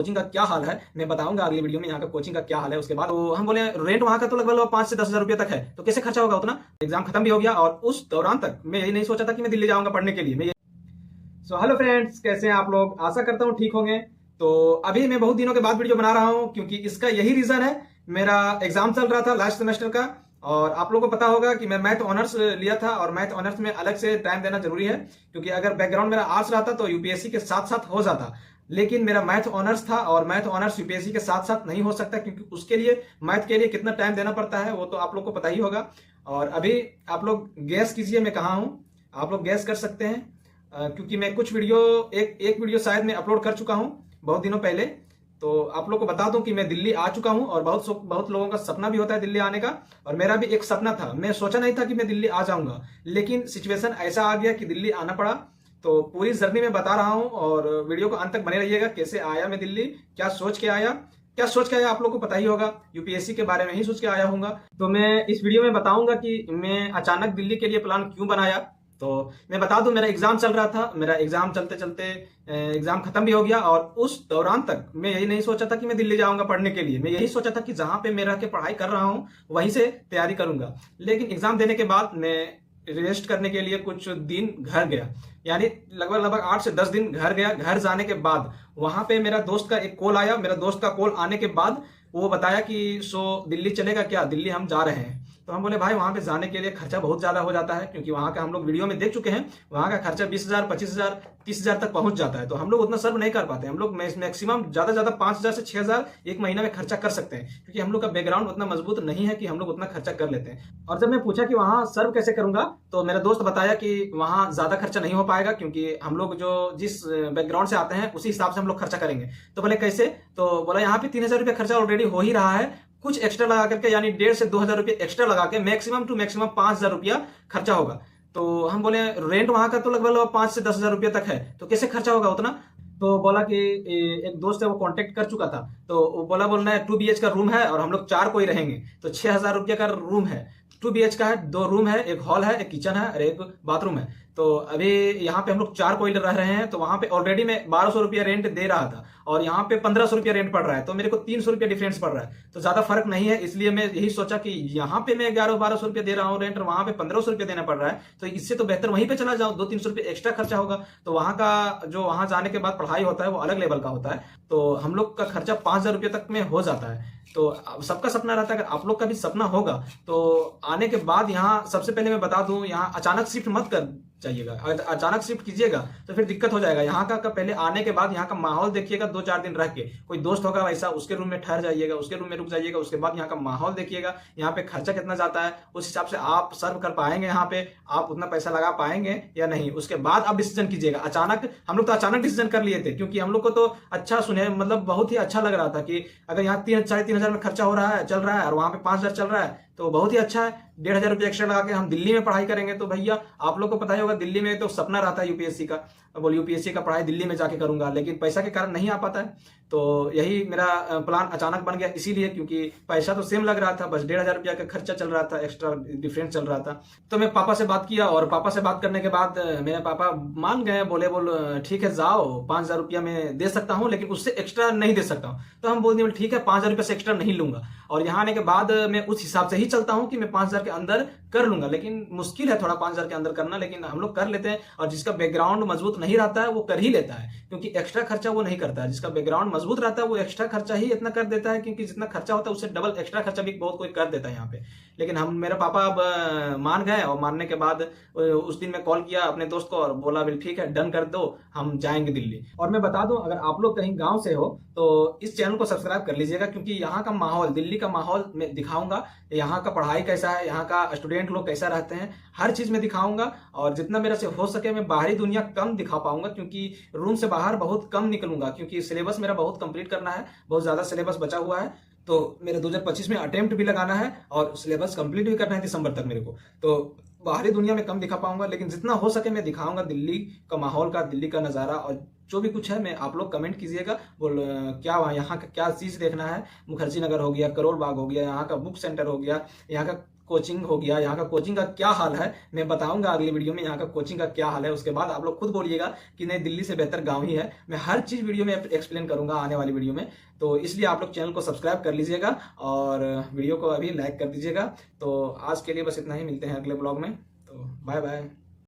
Coaching का क्या हाल है मैं बताऊंगा अगली वीडियो में। यहाँ का कोचिंग का क्या हाल है उसके बाद तो हम बोले रेंट वहाँ का तो लगभग 5 से 10 हजार रुपये तक है, तो कैसे खर्चा होगा उतना। एग्जाम खत्म भी हो गया और उस दौरान तक मैं यही नहीं सोचा था कि मैं दिल्ली जाऊंगा पढ़ने के लिए। मैं सो हेलो फ्रेंड्स, कैसे हैं आप लोग? आशा करता हूँ ठीक होंगे। तो अभी मैं बहुत दिनों के बाद वीडियो बना रहा हूँ क्योंकि इसका यही रीजन है। मेरा एग्जाम चल रहा था लास्ट सेमेस्टर का और आप लोगों को पता होगा कि मैं मैथ ऑनर्स लिया था और मैथ ऑनर्स में अलग से टाइम देना जरूरी है, क्योंकि अगर बैकग्राउंड मेरा आर्ट्स रहता तो यूपीएससी के साथ साथ हो जाता। लेकिन मेरा मैथ ऑनर्स था और मैथ ऑनर्स यूपीएससी के साथ साथ नहीं हो सकता, क्योंकि उसके लिए मैथ के लिए कितना टाइम देना पड़ता है वो तो आप लोग को पता ही होगा। और अभी आप लोग गैस कीजिए मैं कहाँ हूँ। आप लोग गैस कर सकते हैं क्योंकि मैं कुछ वीडियो एक वीडियो शायद मैं अपलोड कर चुका हूँ बहुत दिनों पहले। तो आप लोग को बता दूं कि मैं दिल्ली आ चुका हूं और बहुत लोगों का सपना भी होता है दिल्ली आने का, और मेरा भी एक सपना था। मैं सोचा नहीं था कि मैं दिल्ली आ जाऊंगा, लेकिन सिचुएशन ऐसा आ गया कि दिल्ली आना पड़ा। तो पूरी जर्नी में बता रहा हूं और वीडियो को अंत तक बने रहिएगा। कैसे आया मैं दिल्ली, क्या सोच के आया आप लोग को पता ही होगा, यूपीएससी के बारे में ही सोच के आया हूँ। तो मैं इस वीडियो में बताऊंगा कि मैं अचानक दिल्ली के लिए प्लान क्यों बनाया। तो मैं बता दूं, मेरा एग्जाम चल रहा था, मेरा एग्जाम चलते चलते एग्जाम खत्म भी हो गया और उस दौरान तक मैं यही नहीं सोचा था कि मैं दिल्ली जाऊंगा पढ़ने के लिए। मैं यही सोचा था कि जहां पे मैं रह के पढ़ाई कर रहा हूं वहीं से तैयारी करूंगा। लेकिन एग्जाम देने के बाद मैं रेस्ट करने के लिए कुछ दिन घर गया, यानी लगभग 8 से 10 दिन घर गया। घर जाने के बाद वहां पे मेरा दोस्त का एक कॉल आया। मेरा दोस्त का कॉल आने के बाद वो बताया कि दिल्ली चलेगा क्या, दिल्ली हम जा रहे हैं। तो हम बोले भाई वहां पे जाने के लिए खर्चा बहुत ज्यादा हो जाता है, क्योंकि वहां का हम लोग वीडियो में देख चुके हैं, वहां का खर्चा 20 हजार 25 हजार 30 हजार तक पहुंच जाता है। तो हम लोग उतना सर्व नहीं कर पाते। हम लोग मैक्सिमम ज्यादा 5 हजार से 6 हजार एक महीना में खर्चा कर सकते हैं, क्योंकि हम लोग का बैकग्राउंड उतना मजबूत नहीं है कि हम लोग उतना खर्चा कर लेते हैं। और जब मैं पूछा कि वहां सर्व कैसे करूंगा, तो मेरा दोस्त बताया कि वहां ज्यादा खर्चा नहीं हो पाएगा, क्योंकि हम लोग जो जिस बैकग्राउंड से आते हैं उसी हिसाब से हम लोग खर्चा करेंगे। तो बोले कैसे? तो बोला यहाँ पे 3 हजार रुपये खर्चा ऑलरेडी हो ही रहा है, कुछ एक्स्ट्रा लगा करके यानी 1.5 से 2 हजार रुपये एक्स्ट्रा लगा के मैक्सिमम टू मैक्सिमम 5 हजार रुपया खर्चा होगा। तो हम बोले रेंट वहां का तो लगभग 5 से 10 हजार रुपये तक है, तो कैसे खर्चा होगा उतना। तो बोला कि एक दोस्त है वो कांटेक्ट कर चुका था, तो वो बोलना है 2 BH का रूम है और हम लोग 4 कोई रहेंगे, तो 6 हजार रुपये का रूम है। 2 BH का है, 2 रूम है, एक हॉल है, एक किचन है और एक बाथरूम है। तो अभी यहाँ पे हम लोग 4 कोई रह रहे हैं, तो वहां पे ऑलरेडी मैं 1200 रुपया रेंट दे रहा था और यहाँ पे 1500 रुपया रेंट पड़ रहा है, तो मेरे को 300 रुपया डिफरेंस पड़ रहा है। तो ज्यादा फर्क नहीं है, इसलिए मैं यही सोचा कि यहाँ पे मैं 1100-1200 रुपया दे रहा हूँ रेंट और वहां पे 1500 रुपया देना पड़ रहा है, तो इससे तो बेहतर वहीं पे चला जाऊँ। 200-300 रुपया एक्स्ट्रा खर्चा होगा, तो वहां का जो वहां जाने के बाद पढ़ाई होता है वो अलग लेवल का होता है। तो हम लोग का खर्चा 5 हजार रुपये तक में हो जाता है। तो सबका सपना रहता है, अगर आप लोग का भी सपना होगा तो आने के बाद यहाँ सबसे पहले मैं बता दूं, यहाँ अचानक शिफ्ट मत कर जाइएगा। अगर अचानक शिफ्ट कीजिएगा तो फिर दिक्कत हो जाएगा। यहाँ का पहले आने के बाद यहाँ का माहौल देखिएगा, 2-4 दिन रह के कोई दोस्त होगा वैसा उसके रूम में ठहर जाइएगा, उसके रूम में रुक जाइएगा। उसके बाद यहाँ का माहौल देखिएगा, यहाँ पे खर्चा कितना जाता है, उस हिसाब से आप सर्व कर पाएंगे, यहाँ पे आप उतना पैसा लगा पाएंगे या नहीं, उसके बाद आप डिसीजन कीजिएगा। अचानक हम लोग तो अचानक डिसीजन कर लिए थे, क्योंकि हम लोग को तो अच्छा सुने मतलब बहुत ही अच्छा लग रहा था कि अगर यहाँ 3-3.5 हजार में खर्चा हो रहा है चल रहा है और वहां पे 5 हजार चल रहा है तो बहुत ही अच्छा है। 1.5 हजार रुपये एक्स्ट्रा लगा के हम दिल्ली में पढ़ाई करेंगे, तो भैया आप लोग को पता ही होगा दिल्ली में तो सपना रहता है यूपीएससी का। बोल यूपीएससी का पढ़ाई दिल्ली में जाके करूंगा, लेकिन पैसा के कारण नहीं आ पाता है। तो यही मेरा प्लान अचानक बन गया, इसीलिए क्योंकि पैसा तो सेम लग रहा था, बस 1.5 हजार रुपया का खर्चा चल रहा था, एक्स्ट्रा डिफरेंस चल रहा था। तो मैं पापा से बात किया और पापा से बात करने के बाद मेरे पापा मान गए, बोल ठीक है जाओ, 5 हजार रुपया मैं दे सकता हूँ लेकिन उससे एक्स्ट्रा नहीं दे सकता हूँ। तो हम बोल दिए ठीक है 5 हजार रुपया से एक्स्ट्रा नहीं लूंगा, और यहाँ आने के बाद मैं उस हिसाब से ही चलता हूँ कि मैं 5 हजार के अंदर कर लूंगा। लेकिन मुश्किल है थोड़ा 5 हजार के अंदर करना, लेकिन हम लोग कर लेते हैं। और जिसका बैकग्राउंड मजबूत नहीं रहता है वो कर ही लेता है, क्योंकि एक्स्ट्रा खर्चा वो नहीं करता है। जिसका बैकग्राउंड मजबूत रहता है वो एक्स्ट्रा खर्चा ही इतना कर देता है, क्योंकि जितना खर्चा होता है उससे डबल एक्स्ट्रा खर्चा भी बहुत कोई कर देता है यहाँ पे। लेकिन मेरे पापा अब मान गए, और मानने के बाद उस दिन मैं कॉल किया अपने दोस्त को और बोला बिल ठीक है डन कर दो, हम जाएंगे दिल्ली। और मैं बता दूं, अगर आप लोग कहीं गांव से हो तो इस चैनल को सब्सक्राइब कर लीजिएगा, क्योंकि यहाँ का माहौल, दिल्ली का माहौल मैं दिखाऊंगा। यहाँ का पढ़ाई कैसा है, यहाँ का स्टूडेंट लोग कैसा रहते हैं, हर चीज में दिखाऊंगा। और जितना मेरे से हो सके मैं बाहरी दुनिया कम दिखा पाऊंगा, क्योंकि रूम से बाहर बहुत कम निकलूंगा, क्योंकि सिलेबस मेरा बहुत कंप्लीट करना है, बहुत ज्यादा सिलेबस बचा हुआ है। तो मेरे 2025 में अटेम्प्ट भी लगाना है और सिलेबस कंप्लीट भी करना है दिसंबर तक मेरे को। तो बाहरी दुनिया में कम दिखा पाऊंगा, लेकिन जितना हो सके मैं दिखाऊंगा दिल्ली का माहौल का, दिल्ली का नज़ारा। और जो भी कुछ है मैं आप लोग कमेंट कीजिएगा, बोल क्या यहाँ का क्या चीज़ देखना है। मुखर्जी नगर हो गया, करोल बाग हो गया, यहाँ का बुक सेंटर हो गया, यहाँ का कोचिंग हो गया, यहाँ का कोचिंग का क्या हाल है मैं बताऊंगा अगली वीडियो में। यहाँ का कोचिंग का क्या हाल है, उसके बाद आप लोग खुद बोलिएगा कि नहीं दिल्ली से बेहतर गांव ही है। मैं हर चीज वीडियो में एक्सप्लेन करूंगा आने वाली वीडियो में। तो इसलिए आप लोग चैनल को सब्सक्राइब कर लीजिएगा और वीडियो को अभी लाइक कर दीजिएगा। तो आज के लिए बस इतना ही, मिलते हैं अगले ब्लॉग में। तो बाय बाय।